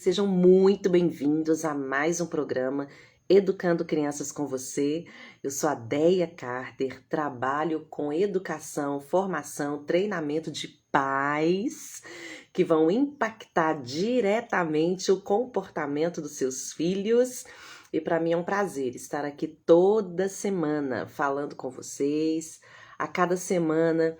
Sejam muito bem-vindos a mais um programa Educando Crianças com Você. Eu sou a Deia Carter, trabalho com educação, formação, treinamento de pais que vão impactar diretamente o comportamento dos seus filhos. E para mim é um prazer estar aqui toda semana falando com vocês. A cada semana,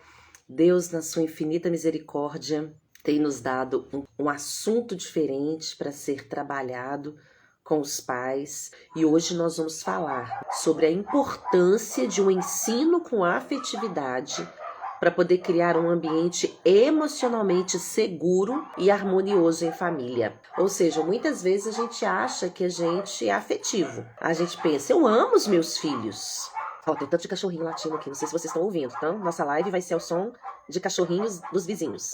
Deus, na sua infinita misericórdia, tem nos dado um assunto diferente para ser trabalhado com os pais. E hoje nós vamos falar sobre a importância de um ensino com afetividade para poder criar um ambiente emocionalmente seguro e harmonioso em família. Ou seja, muitas vezes a gente acha que a gente é afetivo. A gente pensa, eu amo os meus filhos. Ó, tem tanto de cachorrinho latindo aqui, não sei se vocês estão ouvindo, então nossa live vai ser o som de cachorrinhos dos vizinhos.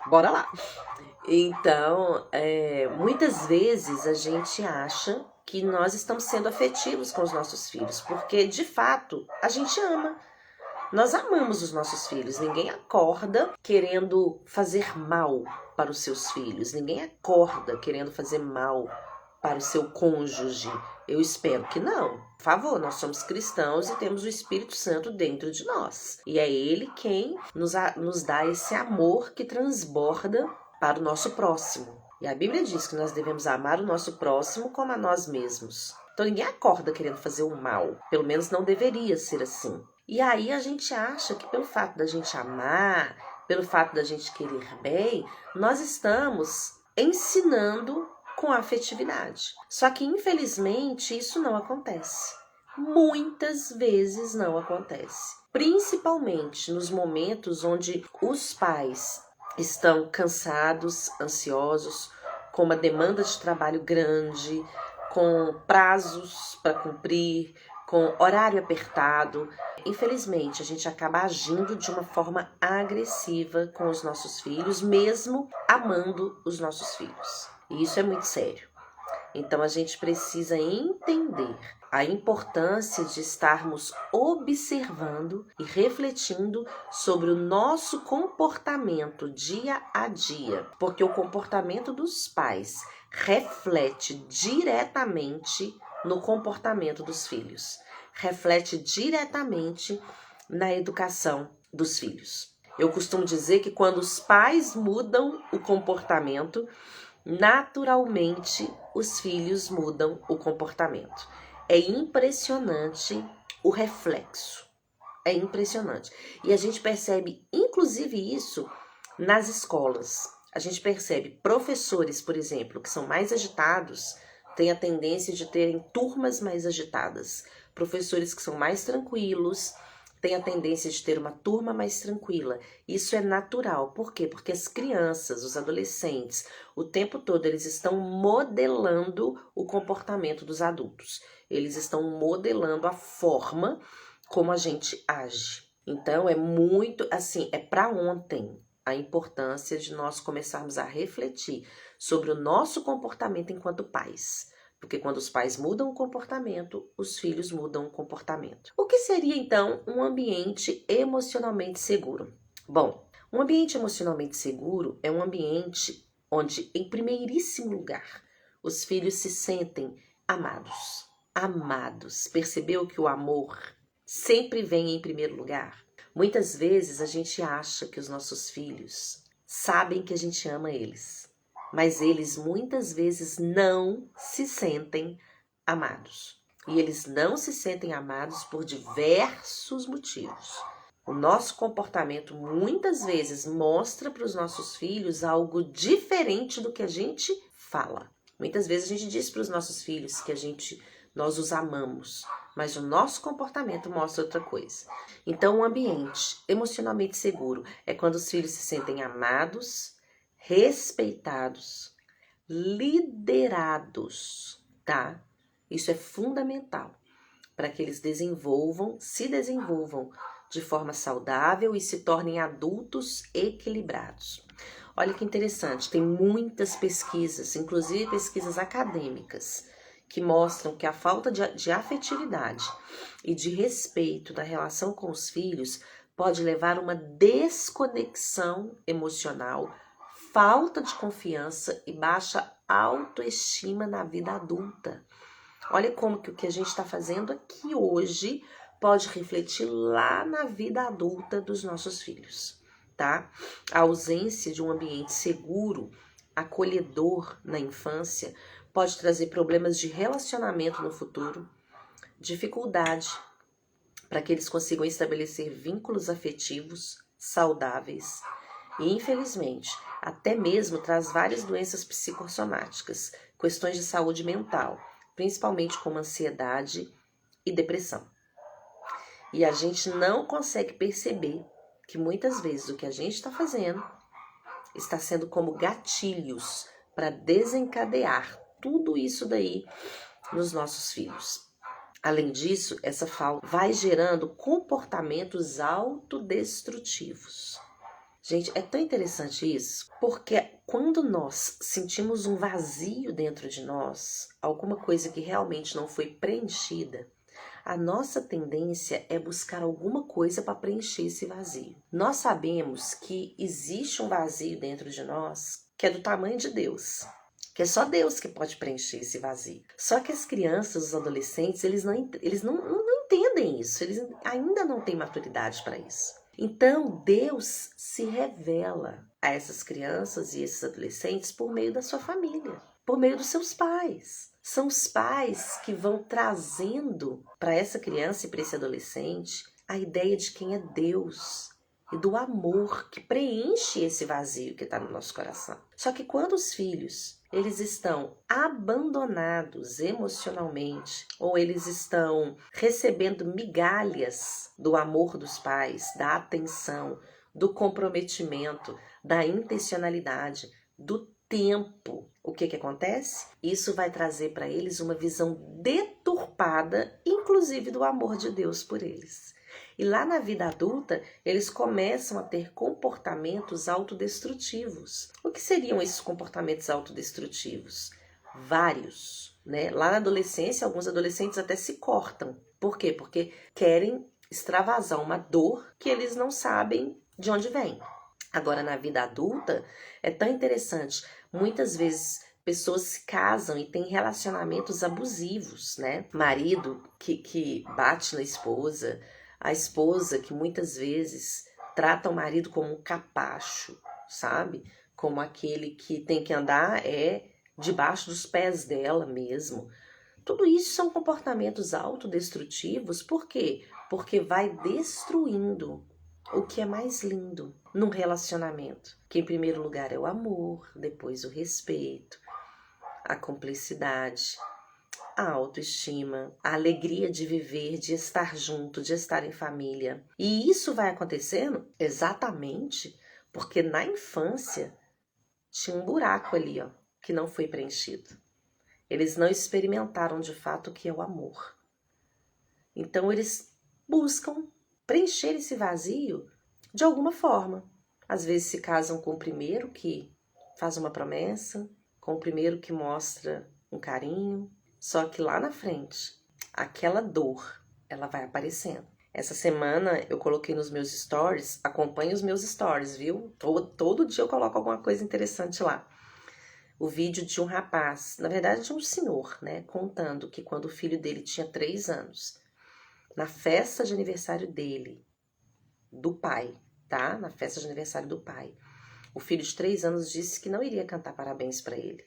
Bora lá! Então, muitas vezes a gente acha que nós estamos sendo afetivos com os nossos filhos, porque de fato a gente ama. Nós amamos os nossos filhos, ninguém acorda querendo fazer mal para os seus filhos, ninguém acorda querendo fazer mal para o seu cônjuge. Eu espero que não. Por favor, nós somos cristãos e temos o Espírito Santo dentro de nós. E é Ele quem nos dá esse amor que transborda para o nosso próximo. E a Bíblia diz que nós devemos amar o nosso próximo como a nós mesmos. Então ninguém acorda querendo fazer o mal. Pelo menos não deveria ser assim. E aí a gente acha que pelo fato da gente amar, pelo fato da gente querer bem, nós estamos ensinando com afetividade. Só que, infelizmente, isso não acontece. Muitas vezes não acontece. Principalmente nos momentos onde os pais estão cansados, ansiosos, com uma demanda de trabalho grande, com prazos para cumprir, com horário apertado. Infelizmente, a gente acaba agindo de uma forma agressiva com os nossos filhos, mesmo amando os nossos filhos. E isso é muito sério. Então a gente precisa entender a importância de estarmos observando e refletindo sobre o nosso comportamento dia a dia, porque o comportamento dos pais reflete diretamente no comportamento dos filhos, reflete diretamente na educação dos filhos. Eu costumo dizer que quando os pais mudam o comportamento, naturalmente os filhos mudam o comportamento. É impressionante o reflexo. É impressionante. E a gente percebe, inclusive, isso nas escolas. A gente percebe professores, por exemplo, que são mais agitados, têm a tendência de terem turmas mais agitadas. Professores que são mais tranquilos têm a tendência de ter uma turma mais tranquila. Isso é natural. Por quê? Porque as crianças, os adolescentes, o tempo todo eles estão modelando o comportamento dos adultos. Eles estão modelando a forma como a gente age. Então, é muito, assim, é para ontem a importância de nós começarmos a refletir sobre o nosso comportamento enquanto pais. Porque quando os pais mudam o comportamento, os filhos mudam o comportamento. O que seria, então, um ambiente emocionalmente seguro? Bom, um ambiente emocionalmente seguro é um ambiente onde, em primeiríssimo lugar, os filhos se sentem amados. Amados. Percebeu que o amor sempre vem em primeiro lugar? Muitas vezes a gente acha que os nossos filhos sabem que a gente ama eles, mas eles muitas vezes não se sentem amados. E eles não se sentem amados por diversos motivos. O nosso comportamento muitas vezes mostra para os nossos filhos algo diferente do que a gente fala. Muitas vezes a gente diz para os nossos filhos que nós os amamos, mas o nosso comportamento mostra outra coisa. Então, um ambiente emocionalmente seguro é quando os filhos se sentem amados, respeitados, liderados, tá? Isso é fundamental para que eles se desenvolvam de forma saudável e se tornem adultos equilibrados. Olha que interessante, tem muitas pesquisas, inclusive pesquisas acadêmicas, que mostram que a falta de afetividade e de respeito na relação com os filhos pode levar a uma desconexão emocional falta de confiança e baixa autoestima na vida adulta. Olha como que o que a gente está fazendo aqui hoje pode refletir lá na vida adulta dos nossos filhos, tá? A ausência de um ambiente seguro, acolhedor na infância, pode trazer problemas de relacionamento no futuro, dificuldade para que eles consigam estabelecer vínculos afetivos saudáveis e, infelizmente, até mesmo traz várias doenças psicossomáticas, questões de saúde mental, principalmente como ansiedade e depressão. E a gente não consegue perceber que muitas vezes o que a gente está fazendo está sendo como gatilhos para desencadear tudo isso daí nos nossos filhos. Além disso, essa falta vai gerando comportamentos autodestrutivos. Gente, é tão interessante isso, porque quando nós sentimos um vazio dentro de nós, alguma coisa que realmente não foi preenchida, a nossa tendência é buscar alguma coisa para preencher esse vazio. Nós sabemos que existe um vazio dentro de nós que é do tamanho de Deus, que é só Deus que pode preencher esse vazio. Só que as crianças, os adolescentes, eles não entendem isso, eles ainda não têm maturidade para isso. Então, Deus se revela a essas crianças e esses adolescentes por meio da sua família, por meio dos seus pais. São os pais que vão trazendo para essa criança e para esse adolescente a ideia de quem é Deus e do amor que preenche esse vazio que está no nosso coração. Só que quando os filhos eles estão abandonados emocionalmente ou eles estão recebendo migalhas do amor dos pais, da atenção, do comprometimento, da intencionalidade, do tempo, o que acontece? Isso vai trazer para eles uma visão deturpada, inclusive do amor de Deus por eles. E lá na vida adulta, eles começam a ter comportamentos autodestrutivos. O que seriam esses comportamentos autodestrutivos? Vários, né? Lá na adolescência, alguns adolescentes até se cortam. Por quê? Porque querem extravasar uma dor que eles não sabem de onde vem. Agora, na vida adulta, é tão interessante. Muitas vezes, pessoas se casam e têm relacionamentos abusivos, né? Marido que bate na esposa, a esposa que muitas vezes trata o marido como um capacho, sabe? Como aquele que tem que andar debaixo dos pés dela mesmo. Tudo isso são comportamentos autodestrutivos, por quê? Porque vai destruindo o que é mais lindo num relacionamento, que em primeiro lugar é o amor, depois o respeito, a cumplicidade, a autoestima, a alegria de viver, de estar junto, de estar em família. E isso vai acontecendo exatamente porque na infância tinha um buraco ali, ó, que não foi preenchido. Eles não experimentaram de fato o que é o amor. Então eles buscam preencher esse vazio de alguma forma. Às vezes se casam com o primeiro que faz uma promessa, com o primeiro que mostra um carinho, só que lá na frente, aquela dor, ela vai aparecendo. Essa semana eu coloquei nos meus stories, acompanhe os meus stories, viu? Todo dia eu coloco alguma coisa interessante lá. O vídeo de um rapaz, na verdade de um senhor, né? Contando que quando o filho dele tinha 3 anos, na festa de aniversário dele, do pai, tá? Na festa de aniversário do pai, o filho de 3 anos disse que não iria cantar parabéns para ele.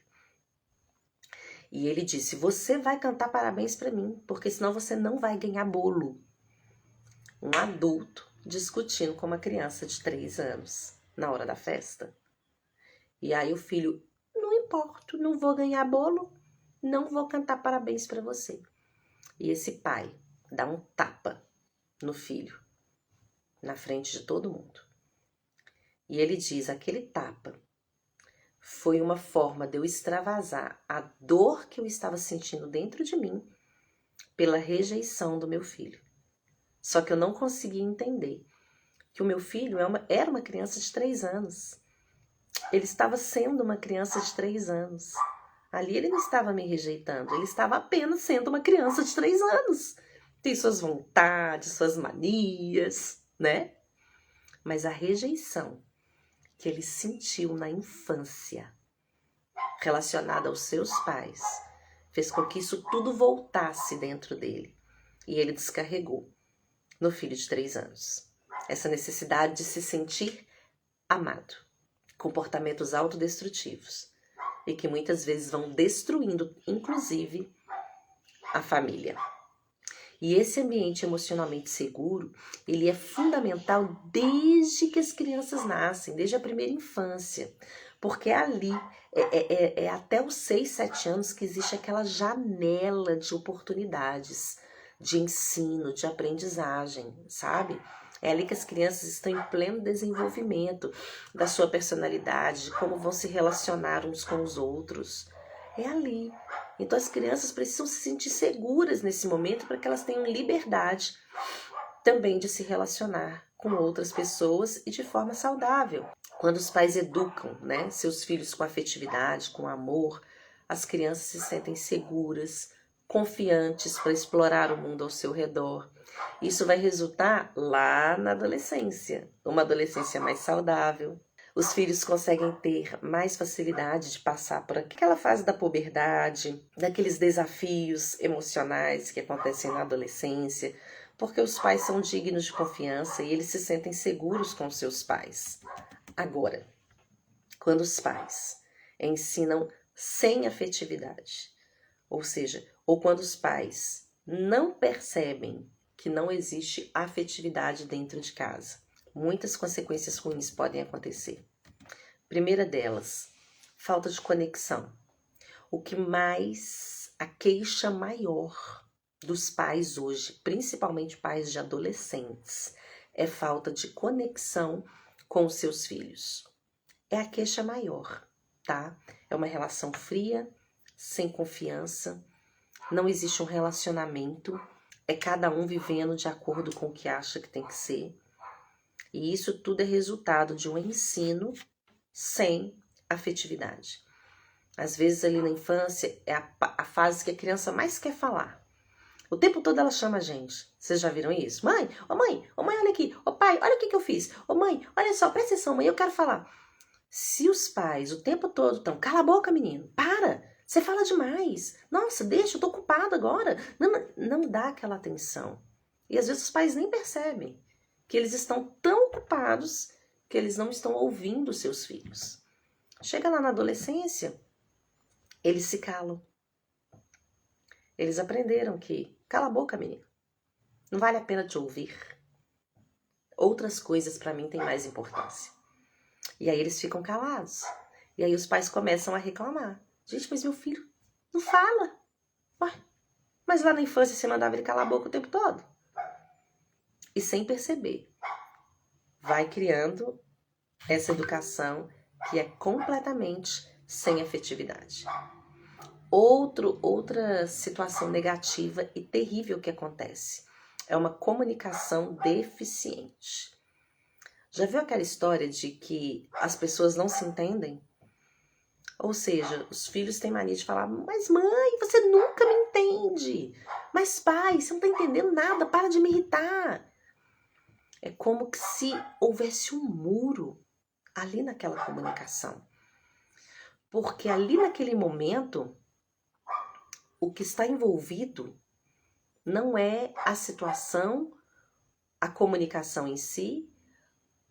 E ele disse, você vai cantar parabéns para mim, porque senão você não vai ganhar bolo. Um adulto discutindo com uma criança de 3 anos, na hora da festa. E aí o filho, não importa, não vou ganhar bolo, não vou cantar parabéns para você. E esse pai dá um tapa no filho, na frente de todo mundo. E ele diz, aquele tapa foi uma forma de eu extravasar a dor que eu estava sentindo dentro de mim pela rejeição do meu filho. Só que eu não conseguia entender que o meu filho era uma criança de 3 anos. Ele estava sendo uma criança de 3 anos. Ali ele não estava me rejeitando, ele estava apenas sendo uma criança de 3 anos. Tem suas vontades, suas manias, né? Mas a rejeição que ele sentiu na infância relacionada aos seus pais fez com que isso tudo voltasse dentro dele. E ele descarregou no filho de 3 anos. Essa necessidade de se sentir amado. Comportamentos autodestrutivos. E que muitas vezes vão destruindo, inclusive, a família. E esse ambiente emocionalmente seguro, ele é fundamental desde que as crianças nascem, desde a primeira infância. Porque ali, é até os 6, 7 anos que existe aquela janela de oportunidades, de ensino, de aprendizagem, sabe? É ali que as crianças estão em pleno desenvolvimento da sua personalidade, de como vão se relacionar uns com os outros. É ali. Então as crianças precisam se sentir seguras nesse momento para que elas tenham liberdade também de se relacionar com outras pessoas e de forma saudável. Quando os pais educam, né, seus filhos com afetividade, com amor, as crianças se sentem seguras, confiantes para explorar o mundo ao seu redor. Isso vai resultar lá na adolescência, uma adolescência mais saudável. Os filhos conseguem ter mais facilidade de passar por aquela fase da puberdade, daqueles desafios emocionais que acontecem na adolescência, porque os pais são dignos de confiança e eles se sentem seguros com seus pais. Agora, quando os pais ensinam sem afetividade, ou seja, ou quando os pais não percebem que não existe afetividade dentro de casa, muitas consequências ruins podem acontecer. Primeira delas, falta de conexão. O que mais, a queixa maior dos pais hoje, principalmente pais de adolescentes, é falta de conexão com os seus filhos. É a queixa maior, tá? É uma relação fria, sem confiança, não existe um relacionamento, é cada um vivendo de acordo com o que acha que tem que ser. E isso tudo é resultado de um ensino sem afetividade. Às vezes ali na infância é a fase que a criança mais quer falar. O tempo todo ela chama a gente. Vocês já viram isso? Mãe, olha aqui. Ô pai, olha o que eu fiz. Ô mãe, olha só, presta atenção, mãe, eu quero falar. Se os pais o tempo todo estão, cala a boca, menino, para, você fala demais. Nossa, deixa, eu tô ocupado agora. Não dá aquela atenção. E às vezes os pais nem percebem que eles estão tão ocupados que eles não estão ouvindo seus filhos. Chega lá na adolescência, eles se calam. Eles aprenderam que, cala a boca, menino, não vale a pena te ouvir. Outras coisas para mim têm mais importância. E aí eles ficam calados. E aí os pais começam a reclamar. Gente, mas meu filho não fala. Ué, mas lá na infância você mandava ele calar a boca o tempo todo. E sem perceber, vai criando essa educação que é completamente sem afetividade. Outra situação negativa e terrível que acontece é uma comunicação deficiente. Já viu aquela história de que as pessoas não se entendem? Ou seja, os filhos têm mania de falar, mas mãe, você nunca me entende. Mas pai, você não está entendendo nada, para de me irritar. É como que se houvesse um muro ali naquela comunicação. Porque ali naquele momento, o que está envolvido não é a situação, a comunicação em si,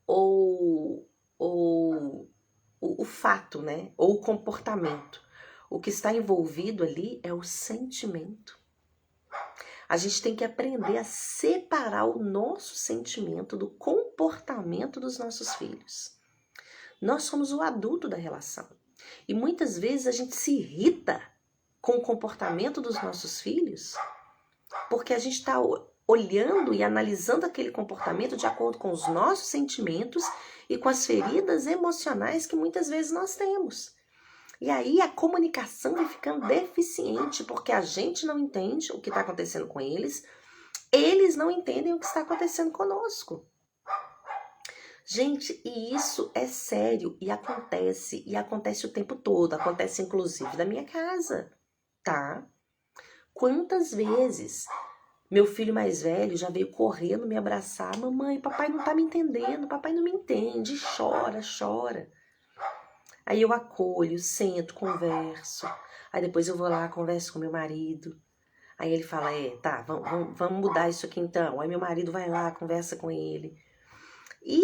ou o fato, né? Ou o comportamento. O que está envolvido ali é o sentimento. A gente tem que aprender a separar o nosso sentimento do comportamento dos nossos filhos. Nós somos o adulto da relação. E muitas vezes a gente se irrita com o comportamento dos nossos filhos porque a gente está olhando e analisando aquele comportamento de acordo com os nossos sentimentos e com as feridas emocionais que muitas vezes nós temos. E aí a comunicação vai ficando deficiente porque a gente não entende o que está acontecendo com eles não entendem o que está acontecendo conosco. Gente, e isso é sério e acontece o tempo todo, acontece inclusive na minha casa, tá? Quantas vezes Meu filho mais velho já veio correndo me abraçar. Mamãe, papai não tá me entendendo, papai não me entende. Chora, chora. Aí eu acolho, sento, converso. Aí depois eu vou lá, converso com meu marido. Aí ele fala, tá, vamos mudar isso aqui então. Aí meu marido vai lá, conversa com ele. E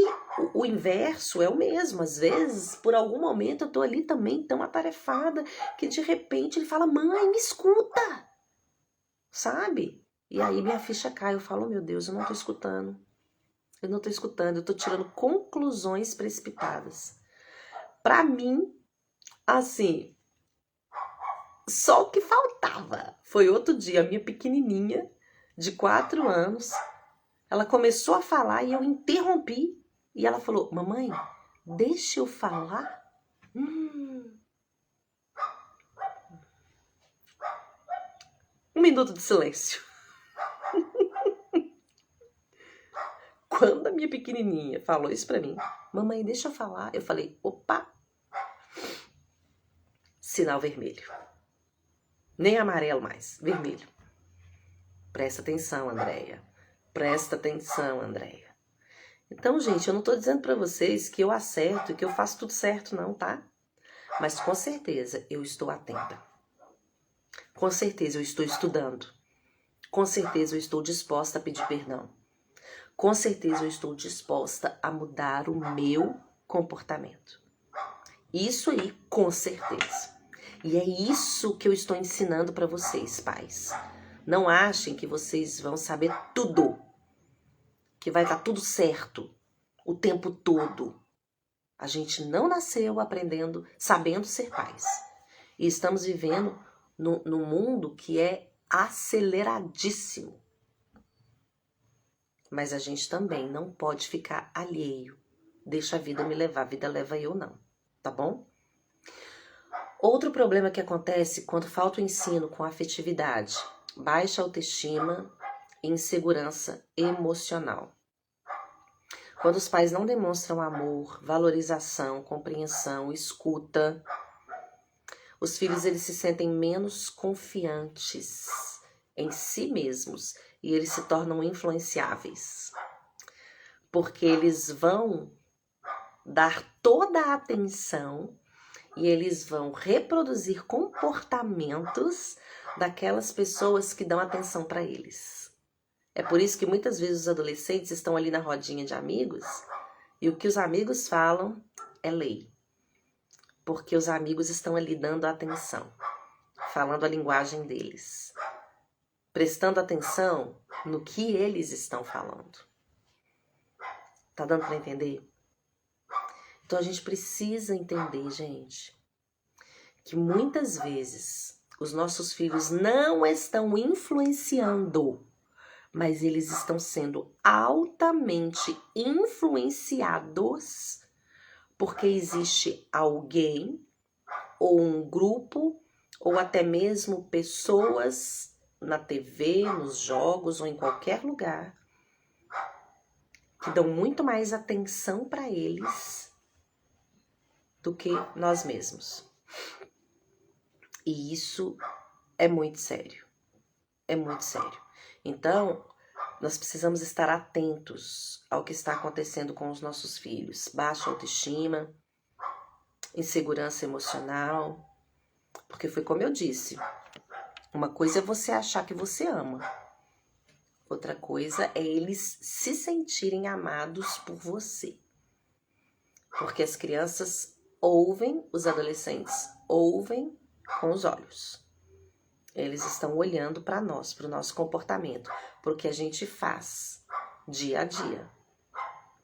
o inverso é o mesmo. Às vezes, por algum momento, eu tô ali também tão atarefada que de repente ele fala, mãe, me escuta. Sabe? E aí minha ficha cai. Eu falo, meu Deus, eu não tô escutando. Eu não tô escutando, eu tô tirando conclusões precipitadas. Pra mim, assim, só o que faltava. Foi outro dia, a minha pequenininha, de 4 anos, ela começou a falar e eu interrompi. E ela falou, mamãe, deixa eu falar? Um minuto de silêncio. Quando a minha pequenininha falou isso pra mim, mamãe, deixa eu falar, eu falei, opa, sinal vermelho. Nem amarelo mais, vermelho. Presta atenção, Andréia. Presta atenção, Andréia. Então, gente, eu não tô dizendo pra vocês que eu acerto e que eu faço tudo certo, não, tá? Mas com certeza eu estou atenta. Com certeza eu estou estudando. Com certeza eu estou disposta a pedir perdão. Com certeza eu estou disposta a mudar o meu comportamento. Isso aí, com certeza. E é isso que eu estou ensinando para vocês, pais. Não achem que vocês vão saber tudo, que vai estar tudo certo o tempo todo. A gente não nasceu aprendendo, sabendo ser pais. E estamos vivendo num mundo que é aceleradíssimo. Mas a gente também não pode ficar alheio. Deixa a vida me levar, a vida leva eu não, tá bom? Outro problema que acontece quando falta o ensino com afetividade, baixa autoestima e insegurança emocional. Quando os pais não demonstram amor, valorização, compreensão, escuta, os filhos eles se sentem menos confiantes em si mesmos e eles se tornam influenciáveis. Porque eles vão dar toda a atenção e eles vão reproduzir comportamentos daquelas pessoas que dão atenção para eles. É por isso que muitas vezes os adolescentes estão ali na rodinha de amigos e o que os amigos falam é lei. Porque os amigos estão ali dando atenção, falando a linguagem deles, prestando atenção no que eles estão falando. Tá dando para entender? Então a gente precisa entender, gente, que muitas vezes os nossos filhos não estão influenciando, mas eles estão sendo altamente influenciados porque existe alguém ou um grupo ou até mesmo pessoas na TV, nos jogos ou em qualquer lugar que dão muito mais atenção para eles do que nós mesmos. E isso é muito sério. É muito sério. Então, nós precisamos estar atentos ao que está acontecendo com os nossos filhos. Baixa autoestima, insegurança emocional. Porque foi como eu disse. Uma coisa é você achar que você ama. Outra coisa é eles se sentirem amados por você. Porque as crianças ouvem, os adolescentes ouvem com os olhos. Eles estão olhando para nós, para o nosso comportamento, para o que a gente faz dia a dia,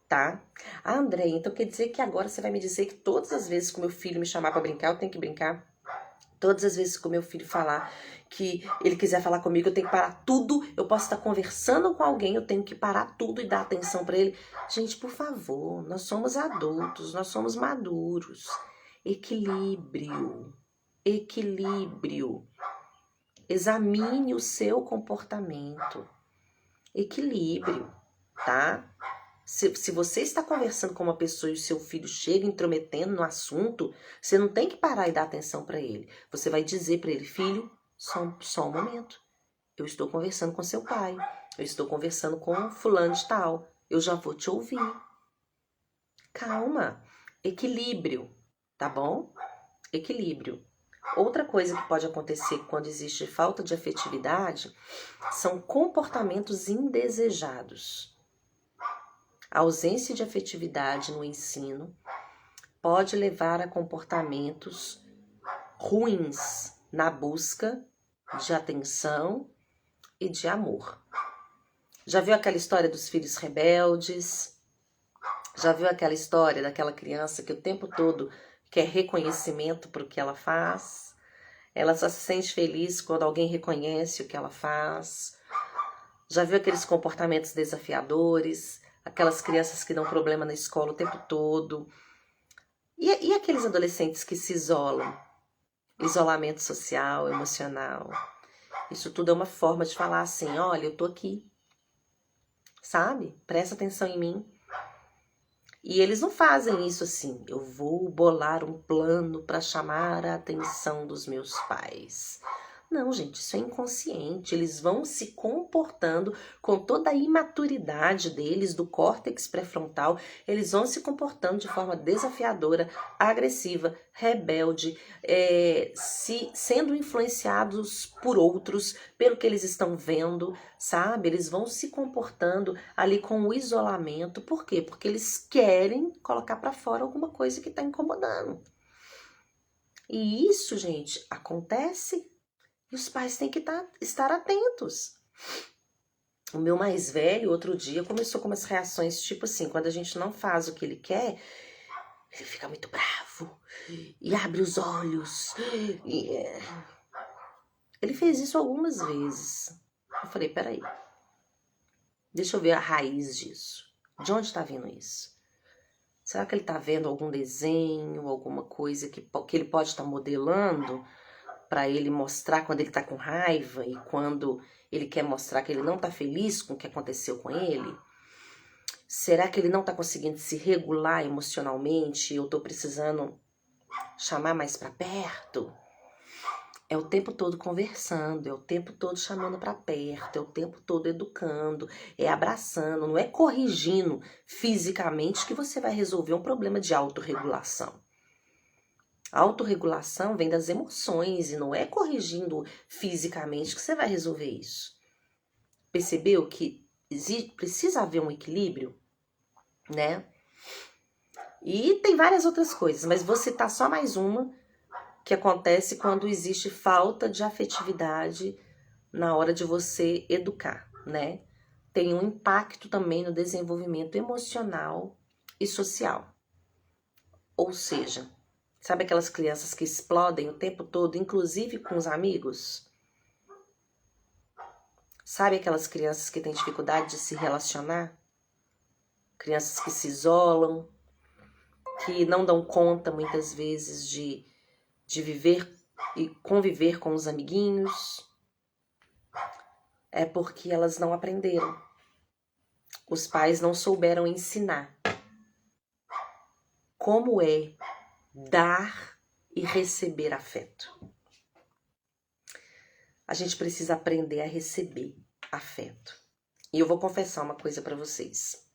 tá? Ah, André, então quer dizer que agora você vai me dizer que todas as vezes que o meu filho me chamar para brincar, eu tenho que brincar? Todas as vezes que o meu filho falar que ele quiser falar comigo, eu tenho que parar tudo. Eu posso estar conversando com alguém, eu tenho que parar tudo e dar atenção para ele. Gente, por favor, nós somos adultos, nós somos maduros. Equilíbrio, equilíbrio. Examine o seu comportamento. Equilíbrio, tá? Se você está conversando com uma pessoa e o seu filho chega intrometendo no assunto, você não tem que parar e dar atenção para ele. Você vai dizer para ele, filho, só um momento. eu estou conversando com seu pai, eu estou conversando com fulano de tal, eu já vou te ouvir. Calma, equilíbrio, tá bom? Equilíbrio. Outra coisa que pode acontecer quando existe falta de afetividade são comportamentos indesejados. A ausência de afetividade no ensino pode levar a comportamentos ruins na busca de atenção e de amor. Já viu aquela história dos filhos rebeldes? Já viu aquela história daquela criança que o tempo todo quer reconhecimento por o que ela faz? Ela só se sente feliz quando alguém reconhece o que ela faz. Já viu aqueles comportamentos desafiadores? Aquelas crianças que dão problema na escola o tempo todo? E aqueles adolescentes que se isolam? Isolamento social, emocional. Isso tudo é uma forma de falar assim, olha, eu tô aqui. Sabe? Presta atenção em mim. E eles não fazem isso assim, eu vou bolar um plano para chamar a atenção dos meus pais. Não, gente, isso é inconsciente. Eles vão se comportando com toda a imaturidade deles, do córtex pré-frontal, eles vão se comportando de forma desafiadora, agressiva, rebelde, sendo influenciados por outros, pelo que eles estão vendo, sabe? Eles vão se comportando ali com o isolamento. Por quê? Porque eles querem colocar para fora alguma coisa que está incomodando. E isso, gente, acontece. E os pais têm que estar atentos. O meu mais velho, outro dia, começou com umas reações tipo assim, quando a gente não faz o que ele quer, ele fica muito bravo e abre os olhos. Ele fez isso algumas vezes. Eu falei, peraí, deixa eu ver a raiz disso. De onde está vindo isso? Será que ele está vendo algum desenho, alguma coisa que ele pode estar modelando para ele mostrar quando ele está com raiva e quando ele quer mostrar que ele não está feliz com o que aconteceu com ele? Será que ele não está conseguindo se regular emocionalmente e eu estou precisando chamar mais para perto? É o tempo todo conversando, é o tempo todo chamando para perto, é o tempo todo educando, é abraçando, não é corrigindo fisicamente que você vai resolver um problema de autorregulação. A autorregulação vem das emoções e não é corrigindo fisicamente que você vai resolver isso. Percebeu que precisa haver um equilíbrio, né? E tem várias outras coisas, mas vou citar só mais uma que acontece quando existe falta de afetividade na hora de você educar, né? Tem um impacto também no desenvolvimento emocional e social. Ou seja, sabe aquelas crianças que explodem o tempo todo, inclusive com os amigos? Sabe aquelas crianças que têm dificuldade de se relacionar? Crianças que se isolam, que não dão conta muitas vezes de viver e conviver com os amiguinhos. É porque elas não aprenderam. Os pais não souberam ensinar como é dar e receber afeto. A gente precisa aprender a receber afeto. E eu vou confessar uma coisa para vocês.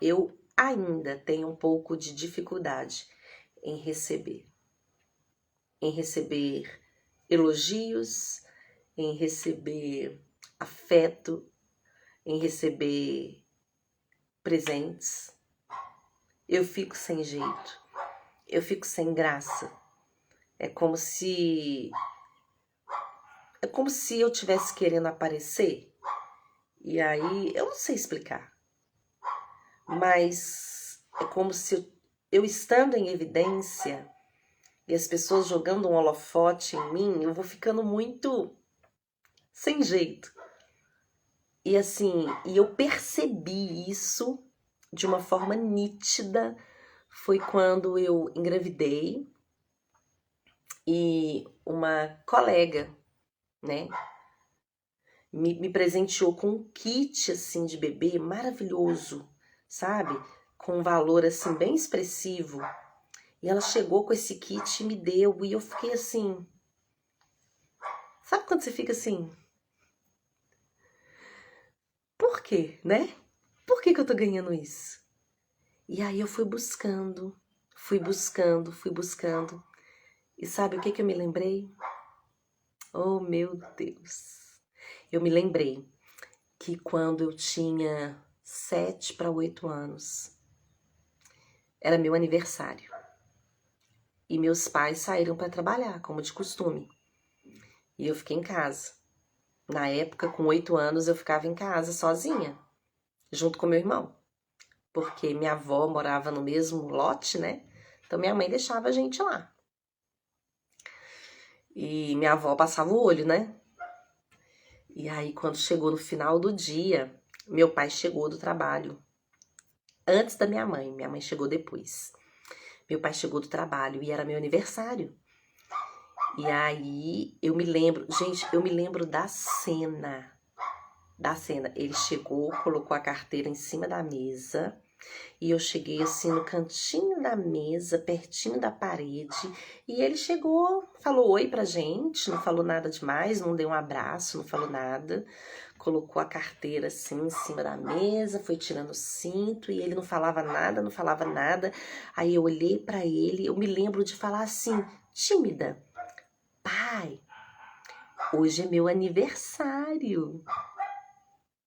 Eu ainda tenho um pouco de dificuldade em receber. Em receber elogios, em receber afeto, em receber presentes. Eu fico sem jeito, eu fico sem graça. É como se eu estivesse querendo aparecer. E aí, eu não sei explicar. Mas é como se eu estando em evidência e as pessoas jogando um holofote em mim, eu vou ficando muito sem jeito. E assim, eu percebi isso de uma forma nítida, foi quando eu engravidei e uma colega, né, me presenteou com um kit assim de bebê maravilhoso, sabe? Com um valor assim bem expressivo. E ela chegou com esse kit e me deu, e eu fiquei assim, Sabe quando você fica assim? Por quê, né? Por que que eu tô ganhando isso? E aí eu fui buscando, fui buscando, fui buscando. E sabe o que que eu me lembrei? Oh, meu Deus! Eu me lembrei que quando eu tinha 7 para 8 anos, era meu aniversário. E meus pais saíram para trabalhar, como de costume. E eu fiquei em casa. Na época, com 8 anos, eu ficava em casa sozinha, junto com meu irmão. Porque minha avó morava no mesmo lote, né? Então minha mãe deixava a gente lá. E minha avó passava o olho, né? E aí, quando chegou no final do dia, meu pai chegou do trabalho. Antes da minha mãe chegou depois. Meu pai chegou do trabalho e era meu aniversário. E aí, eu me lembro, gente, eu me lembro da cena. Ele chegou, colocou a carteira em cima da mesa. E eu cheguei assim no cantinho da mesa, pertinho da parede, e ele chegou, falou oi pra gente, não falou nada demais, não deu um abraço, não falou nada, colocou a carteira assim em cima da mesa, foi tirando o cinto e ele não falava nada, não falava nada. Aí eu olhei pra ele, eu me lembro de falar assim, tímida: pai, hoje é meu aniversário.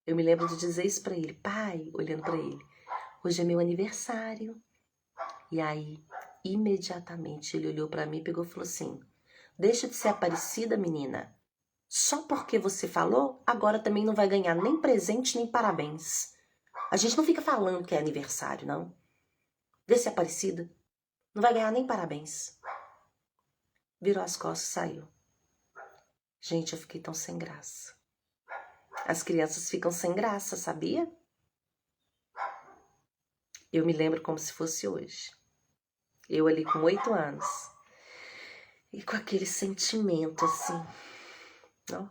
Eu me lembro de dizer isso pra ele, pai, olhando pra ele. Hoje é meu aniversário. E aí, imediatamente, ele olhou pra mim e pegou e falou assim: deixa de ser aparecida, menina. Só porque você falou, agora também não vai ganhar nem presente, nem parabéns. A gente não fica falando que é aniversário, não. Vê se é aparecida. Não vai ganhar nem parabéns. Virou as costas e saiu. Gente, eu fiquei tão sem graça. As crianças ficam sem graça, sabia? Eu me lembro como se fosse hoje. Eu ali com 8 anos. E com aquele sentimento assim, ó,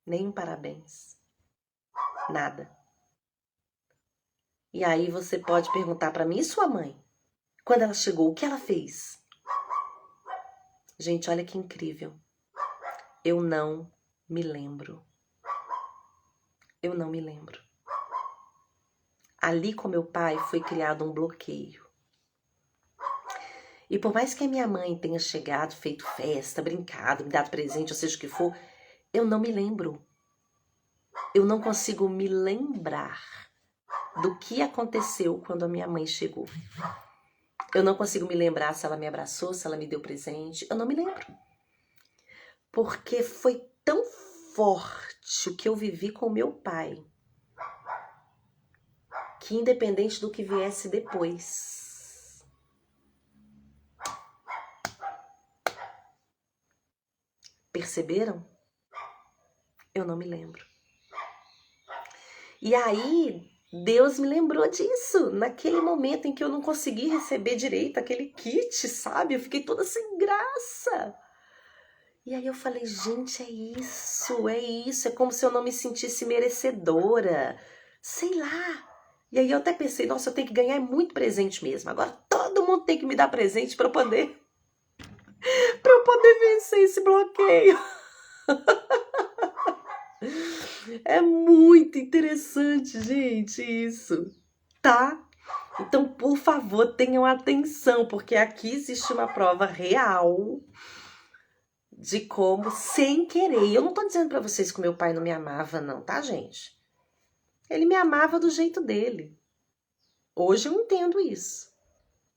nem um parabéns, nada. E aí você pode perguntar pra mim, e sua mãe? Quando ela chegou, o que ela fez? Gente, olha que incrível. Eu não me lembro. Eu não me lembro. Ali com meu pai foi criado um bloqueio. E por mais que a minha mãe tenha chegado, feito festa, brincado, me dado presente, ou seja o que for, eu não me lembro. Eu não consigo me lembrar do que aconteceu quando a minha mãe chegou. Eu não consigo me lembrar se ela me abraçou, se ela me deu presente. Eu não me lembro. Porque foi tão forte o que eu vivi com meu pai, que independente do que viesse depois, perceberam? Eu não me lembro. E aí, Deus me lembrou disso, naquele momento em que eu não consegui receber direito aquele kit, sabe? Eu fiquei toda sem graça. E aí eu falei, gente, é isso, é como se eu não me sentisse merecedora, sei lá. E aí eu até pensei, nossa, eu tenho que ganhar muito presente mesmo. Agora todo mundo tem que me dar presente para eu poder vencer esse bloqueio. É muito interessante, gente, isso, tá? Então, por favor, tenham atenção, porque aqui existe uma prova real de como, sem querer. Eu não tô dizendo pra vocês que o meu pai não me amava, não, tá, gente? Ele me amava do jeito dele. Hoje eu entendo isso.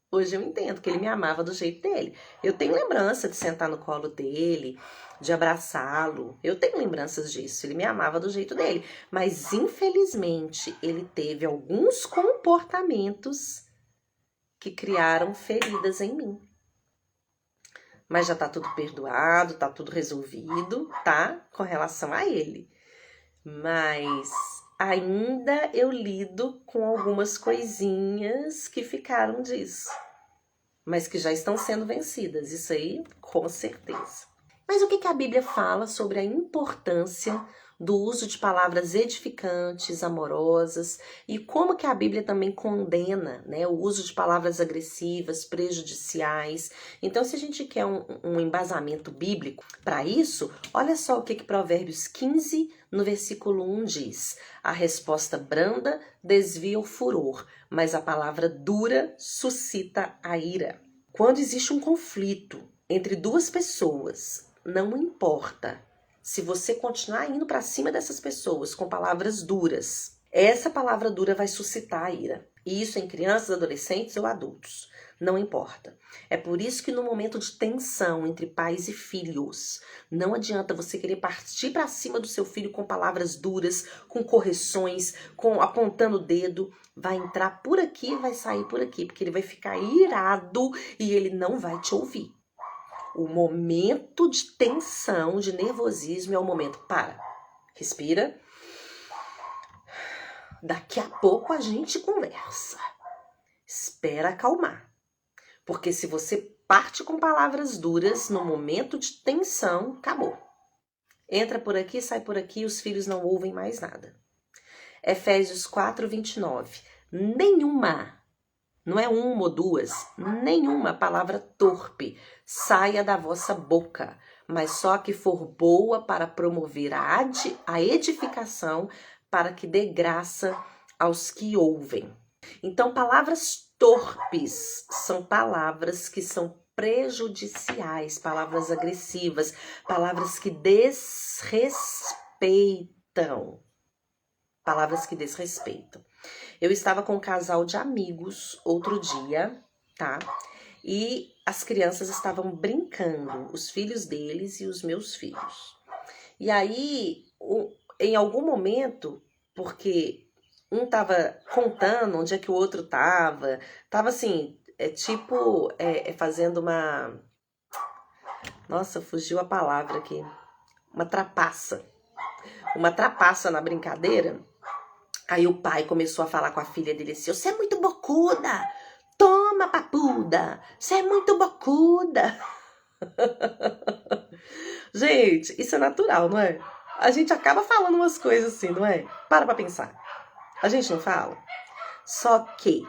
Hoje eu entendo que ele me amava do jeito dele. Eu tenho lembrança de sentar no colo dele, de abraçá-lo. Eu tenho lembranças disso. Ele me amava do jeito dele. Mas, infelizmente, ele teve alguns comportamentos que criaram feridas em mim. Mas já tá tudo perdoado, tá tudo resolvido, tá? Com relação a ele. Mas ainda eu lido com algumas coisinhas que ficaram disso. Mas que já estão sendo vencidas, isso aí com certeza. Mas o que a Bíblia fala sobre a importância do uso de palavras edificantes, amorosas, e como que a Bíblia também condena, né, o uso de palavras agressivas, prejudiciais. Então, se a gente quer um embasamento bíblico para isso, olha só o que Provérbios 15, no versículo 1 diz: a resposta branda desvia o furor, mas a palavra dura suscita a ira. Quando existe um conflito entre duas pessoas, não importa se você continuar indo para cima dessas pessoas com palavras duras, essa palavra dura vai suscitar a ira. E isso em crianças, adolescentes ou adultos. Não importa. É por isso que no momento de tensão entre pais e filhos, não adianta você querer partir para cima do seu filho com palavras duras, com correções, com apontando o dedo. Vai entrar por aqui e vai sair por aqui, porque ele vai ficar irado e ele não vai te ouvir. O momento de tensão, de nervosismo é o momento, para, respira. Daqui a pouco a gente conversa. Espera acalmar. Porque se você parte com palavras duras no momento de tensão, acabou. Entra por aqui, sai por aqui, os filhos não ouvem mais nada. Efésios 4, 29. Nenhuma, não é uma ou duas, nenhuma palavra torpe saia da vossa boca, mas só que for boa para promover a edificação, para que dê graça aos que ouvem. Então, palavras torpes são palavras que são prejudiciais, palavras agressivas, palavras que desrespeitam. Palavras que desrespeitam. Eu estava com um casal de amigos outro dia, tá? E as crianças estavam brincando, os filhos deles e os meus filhos. E aí, em algum momento, porque um tava contando onde é que o outro tava assim, fazendo uma... Nossa, fugiu a palavra aqui. Uma trapaça na brincadeira. Aí o pai começou a falar com a filha dele assim: você é muito bocuda, toma papuda, você é muito bocuda. Gente, isso é natural, não é? A gente acaba falando umas coisas assim, não é? Para pensar. A gente não fala? Só que,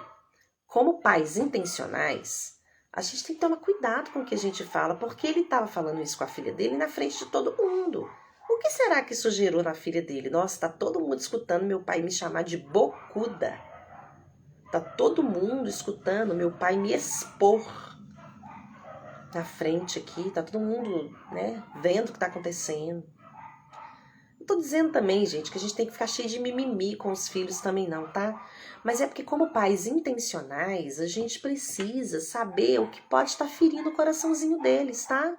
como pais intencionais, a gente tem que tomar cuidado com o que a gente fala, porque ele estava falando isso com a filha dele na frente de todo mundo. O que será que isso gerou na filha dele? Nossa, tá todo mundo escutando meu pai me chamar de bocuda. Tá todo mundo escutando meu pai me expor na frente aqui. Tá todo mundo, né, vendo o que tá acontecendo. Não tô dizendo também, gente, que a gente tem que ficar cheio de mimimi com os filhos também não, tá? Mas é porque como pais intencionais, a gente precisa saber o que pode estar ferindo o coraçãozinho deles, tá?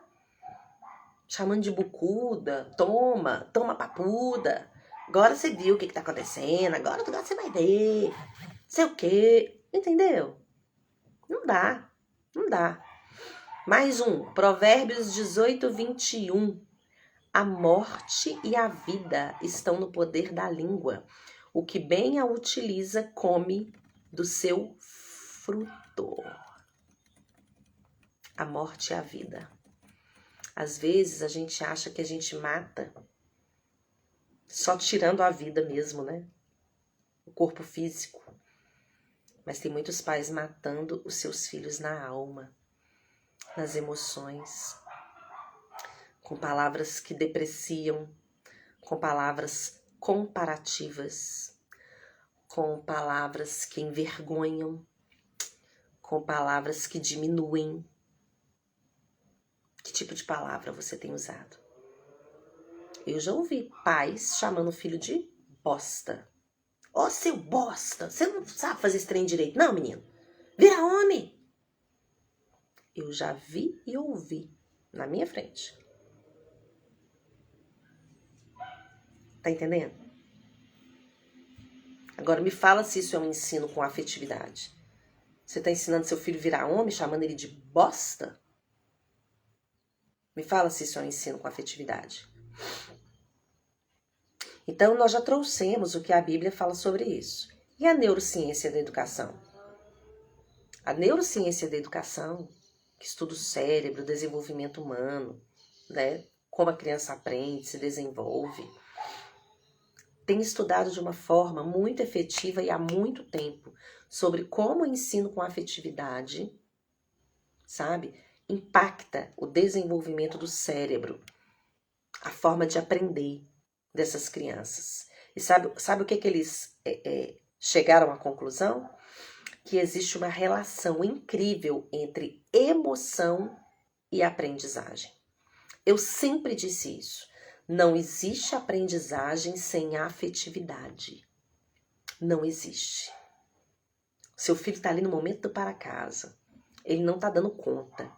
Chamando de bucuda, toma papuda. Agora você viu o que tá acontecendo, agora você vai ver. Sei o quê, entendeu? Não dá. Mais um, Provérbios 18, 21. A morte e a vida estão no poder da língua. O que bem a utiliza come do seu fruto. A morte e a vida. Às vezes a gente acha que a gente mata só tirando a vida mesmo, né? O corpo físico. Mas tem muitos pais matando os seus filhos na alma, nas emoções, com palavras que depreciam, com palavras comparativas, com palavras que envergonham, com palavras que diminuem. Que tipo de palavra você tem usado? Eu já ouvi pais chamando o filho de bosta. Ô, seu bosta, você não sabe fazer esse trem direito, não, menino? Vira homem! Eu já vi e ouvi na minha frente. Tá entendendo? Agora me fala se isso é um ensino com afetividade. Você tá ensinando seu filho a virar homem, chamando ele de bosta? Me fala se isso é um ensino com afetividade. Então, nós já trouxemos o que a Bíblia fala sobre isso. E a neurociência da educação? A neurociência da educação, que estuda o cérebro, o desenvolvimento humano, né? Como a criança aprende, se desenvolve. tem estudado de uma forma muito efetiva e há muito tempo sobre como o ensino com afetividade, sabe, impacta o desenvolvimento do cérebro, a forma de aprender dessas crianças. E sabe o que eles chegaram à conclusão? Que existe uma relação incrível entre emoção e aprendizagem. Eu sempre disse isso. Não existe aprendizagem sem afetividade. Não existe. Seu filho está ali no momento do para casa. Ele não está dando conta.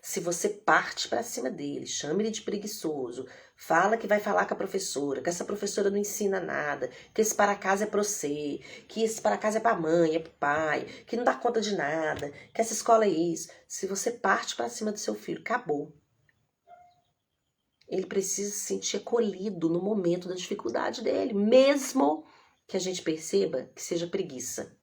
Se você parte para cima dele, chama ele de preguiçoso, fala que vai falar com a professora, que essa professora não ensina nada, que esse para casa é para você, que esse para casa é para a mãe, é para o pai, que não dá conta de nada, que essa escola é isso. Se você parte para cima do seu filho, acabou. Ele precisa se sentir acolhido no momento da dificuldade dele, mesmo que a gente perceba que seja preguiça.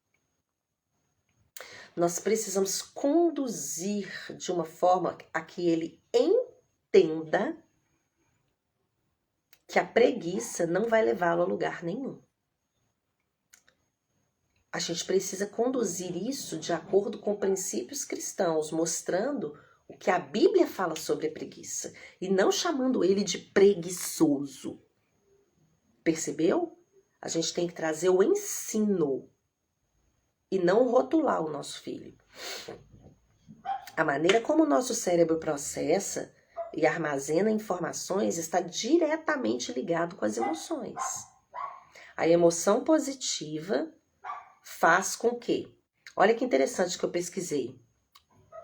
Nós precisamos conduzir de uma forma a que ele entenda que a preguiça não vai levá-lo a lugar nenhum. A gente precisa conduzir isso de acordo com princípios cristãos, mostrando o que a Bíblia fala sobre a preguiça e não chamando ele de preguiçoso. Percebeu? A gente tem que trazer o ensino e não rotular o nosso filho. A maneira como o nosso cérebro processa e armazena informações está diretamente ligado com as emoções. A emoção positiva faz com que... Olha que interessante que eu pesquisei.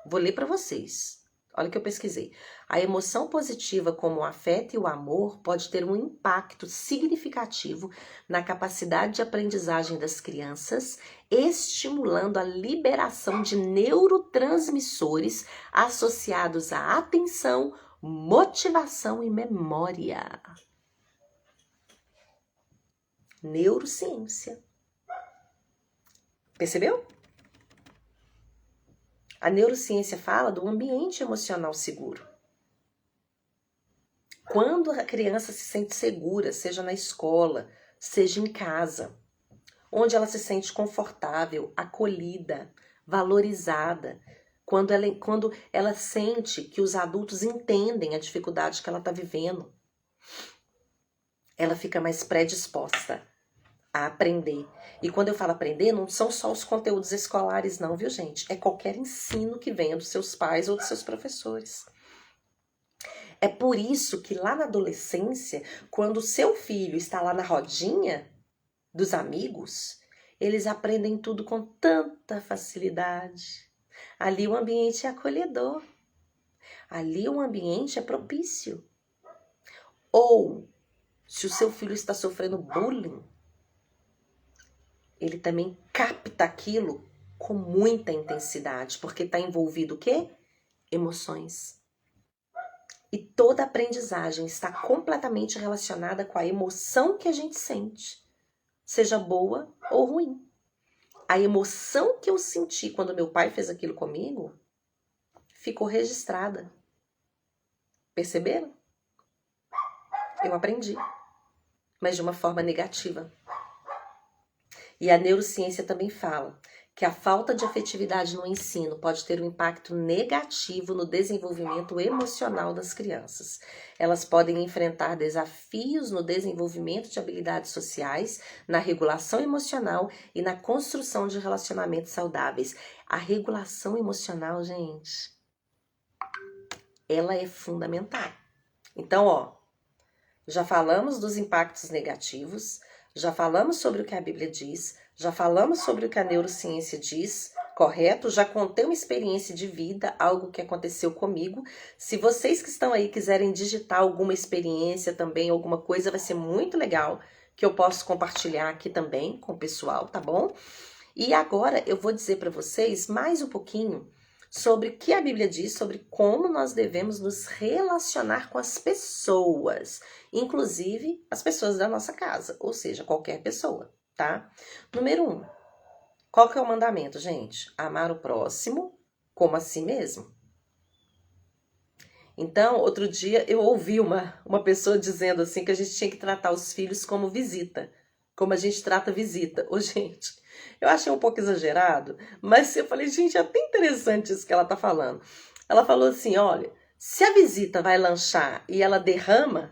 Vou ler para vocês. Olha o que eu pesquisei. A emoção positiva, como o afeto e o amor, pode ter um impacto significativo na capacidade de aprendizagem das crianças, estimulando a liberação de neurotransmissores associados à atenção, motivação e memória. Neurociência. Percebeu? A neurociência fala do ambiente emocional seguro. Quando a criança se sente segura, seja na escola, seja em casa, onde ela se sente confortável, acolhida, valorizada, quando ela sente que os adultos entendem a dificuldade que ela está vivendo, ela fica mais predisposta a aprender. E quando eu falo aprender, não são só os conteúdos escolares não, viu gente? É qualquer ensino que venha dos seus pais ou dos seus professores. É por isso que lá na adolescência, quando o seu filho está lá na rodinha dos amigos, eles aprendem tudo com tanta facilidade. Ali o ambiente é acolhedor. Ali o ambiente é propício. Ou, se o seu filho está sofrendo bullying, ele também capta aquilo com muita intensidade, porque está envolvido o quê? Emoções. E toda aprendizagem está completamente relacionada com a emoção que a gente sente, seja boa ou ruim. A emoção que eu senti quando meu pai fez aquilo comigo ficou registrada. Perceberam? Eu aprendi, mas de uma forma negativa. E a neurociência também fala que a falta de afetividade no ensino pode ter um impacto negativo no desenvolvimento emocional das crianças. Elas podem enfrentar desafios no desenvolvimento de habilidades sociais, na regulação emocional e na construção de relacionamentos saudáveis. A regulação emocional, gente, ela é fundamental. Então, já falamos dos impactos negativos, já falamos sobre o que a Bíblia diz, já falamos sobre o que a neurociência diz, correto? Já contei uma experiência de vida, algo que aconteceu comigo. Se vocês que estão aí quiserem digitar alguma experiência também, alguma coisa, vai ser muito legal, que eu posso compartilhar aqui também com o pessoal, tá bom? E agora eu vou dizer para vocês mais um pouquinho sobre o que a Bíblia diz sobre como nós devemos nos relacionar com as pessoas, inclusive as pessoas da nossa casa, ou seja, qualquer pessoa, tá? Número 1, qual que é o mandamento, gente? Amar o próximo como a si mesmo. Então, outro dia eu ouvi uma pessoa dizendo assim que a gente tinha que tratar os filhos como visita, como a gente trata visita. Ô, gente, eu achei um pouco exagerado, mas eu falei, gente, é até interessante isso que ela tá falando. Ela falou assim, olha, se a visita vai lanchar e ela derrama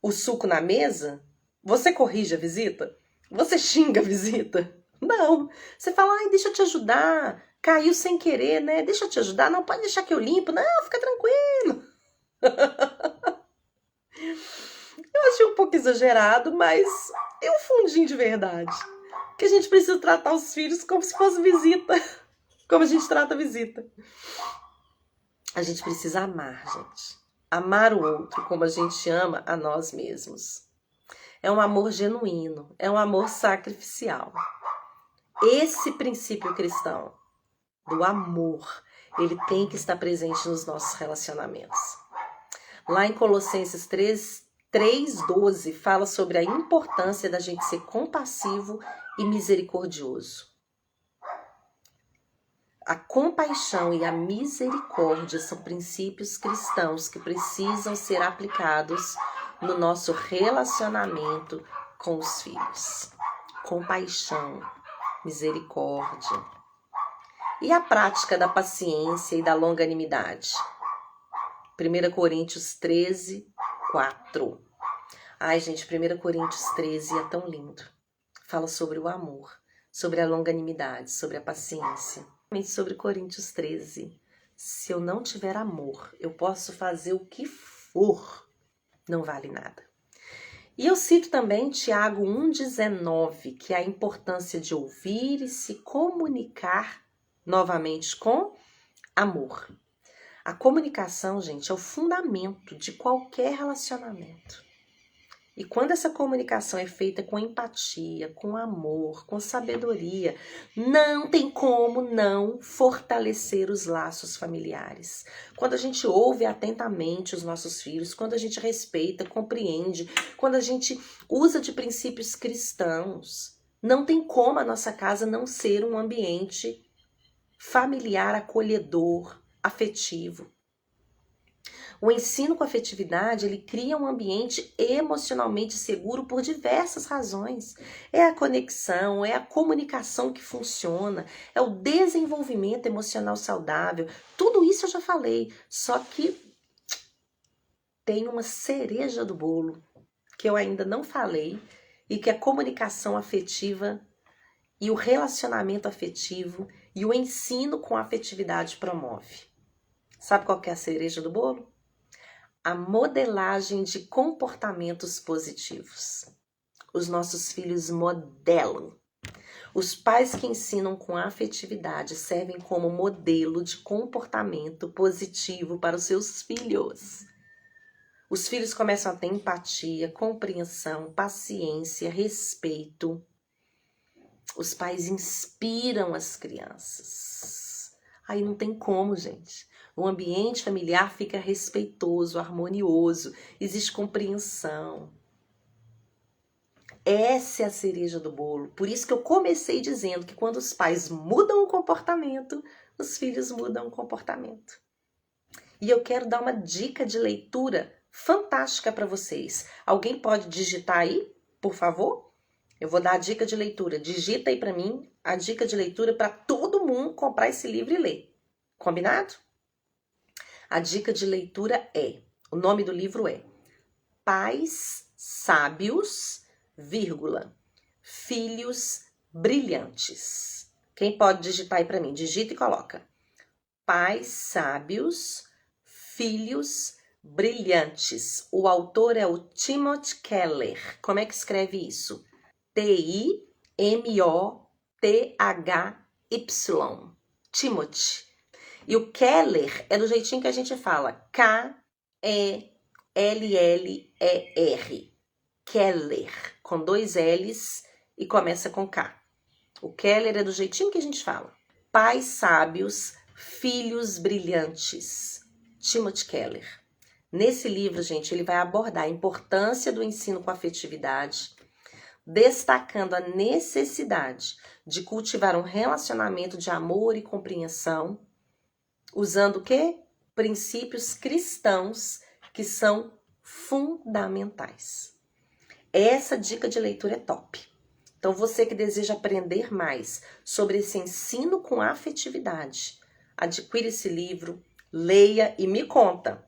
o suco na mesa, você corrige a visita? Você xinga a visita? Não. Você fala, ai, deixa eu te ajudar. Caiu sem querer, né? Deixa eu te ajudar. Não, pode deixar que eu limpo. Não, fica tranquilo. Eu achei um pouco exagerado, mas é um fundinho de verdade. Que a gente precisa tratar os filhos como se fosse visita. Como a gente trata a visita. A gente precisa amar, gente. Amar o outro como a gente ama a nós mesmos. É um amor genuíno, é um amor sacrificial. Esse princípio cristão do amor, ele tem que estar presente nos nossos relacionamentos. Lá em Colossenses 3:12 fala sobre a importância da gente ser compassivo e misericordioso. A compaixão e a misericórdia são princípios cristãos que precisam ser aplicados no nosso relacionamento com os filhos. Compaixão, misericórdia. E a prática da paciência e da longanimidade? 1 Coríntios 13:4. Ai, gente, 1 Coríntios 13 é tão lindo. Fala sobre o amor, sobre a longanimidade, sobre a paciência. Sobre Coríntios 13. Se eu não tiver amor, eu posso fazer o que for, não vale nada. E eu cito também Tiago 1,19, que é a importância de ouvir e se comunicar novamente com amor. A comunicação, gente, é o fundamento de qualquer relacionamento. E quando essa comunicação é feita com empatia, com amor, com sabedoria, não tem como não fortalecer os laços familiares. Quando a gente ouve atentamente os nossos filhos, quando a gente respeita, compreende, quando a gente usa de princípios cristãos, não tem como a nossa casa não ser um ambiente familiar, acolhedor, afetivo. O ensino com afetividade, ele cria um ambiente emocionalmente seguro por diversas razões. É a conexão, é a comunicação que funciona, é o desenvolvimento emocional saudável. Tudo isso eu já falei, só que tem uma cereja do bolo que eu ainda não falei e que a comunicação afetiva e o relacionamento afetivo e o ensino com afetividade promove. Sabe qual que é a cereja do bolo? A modelagem de comportamentos positivos. Os nossos filhos modelam. Os pais que ensinam com afetividade servem como modelo de comportamento positivo para os seus filhos. Os filhos começam a ter empatia, compreensão, paciência, respeito. Os pais inspiram as crianças. Aí não tem como, gente. O ambiente familiar fica respeitoso, harmonioso, existe compreensão. Essa é a cereja do bolo. Por isso que eu comecei dizendo que quando os pais mudam o comportamento, os filhos mudam o comportamento. E eu quero dar uma dica de leitura fantástica para vocês. Alguém pode digitar aí, por favor? Eu vou dar a dica de leitura. Digita aí para mim a dica de leitura para todo mundo comprar esse livro e ler. Combinado? A dica de leitura o nome do livro é Pais Sábios, Filhos Brilhantes. Quem pode digitar aí para mim? Digita e coloca. Pais Sábios, Filhos Brilhantes. O autor é o Timothy Keller. Como é que escreve isso? Timothy. Timothy. E o Keller é do jeitinho que a gente fala. K-E-L-L-E-R. Keller. Com 2 L's e começa com K. O Keller é do jeitinho que a gente fala. Pais sábios, filhos brilhantes. Timothy Keller. Nesse livro, gente, ele vai abordar a importância do ensino com afetividade, destacando a necessidade de cultivar um relacionamento de amor e compreensão, usando o quê? princípios cristãos que são fundamentais. Essa dica de leitura é top. Então, você que deseja aprender mais sobre esse ensino com afetividade, adquire esse livro, leia e me conta.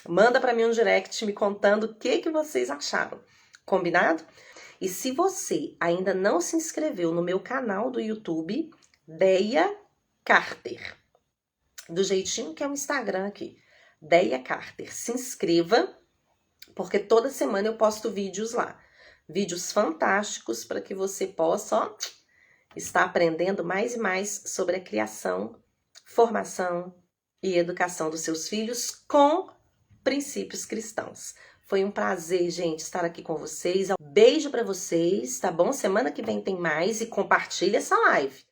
Manda para mim um direct me contando o que vocês acharam. Combinado? E se você ainda não se inscreveu no meu canal do YouTube, Deia Carter, do jeitinho que é o Instagram aqui, Deia Carter, se inscreva, porque toda semana eu posto vídeos lá. Vídeos fantásticos para que você possa estar aprendendo mais e mais sobre a criação, formação e educação dos seus filhos com princípios cristãos. Foi um prazer, gente, estar aqui com vocês. Beijo para vocês, tá bom? Semana que vem tem mais e compartilha essa live.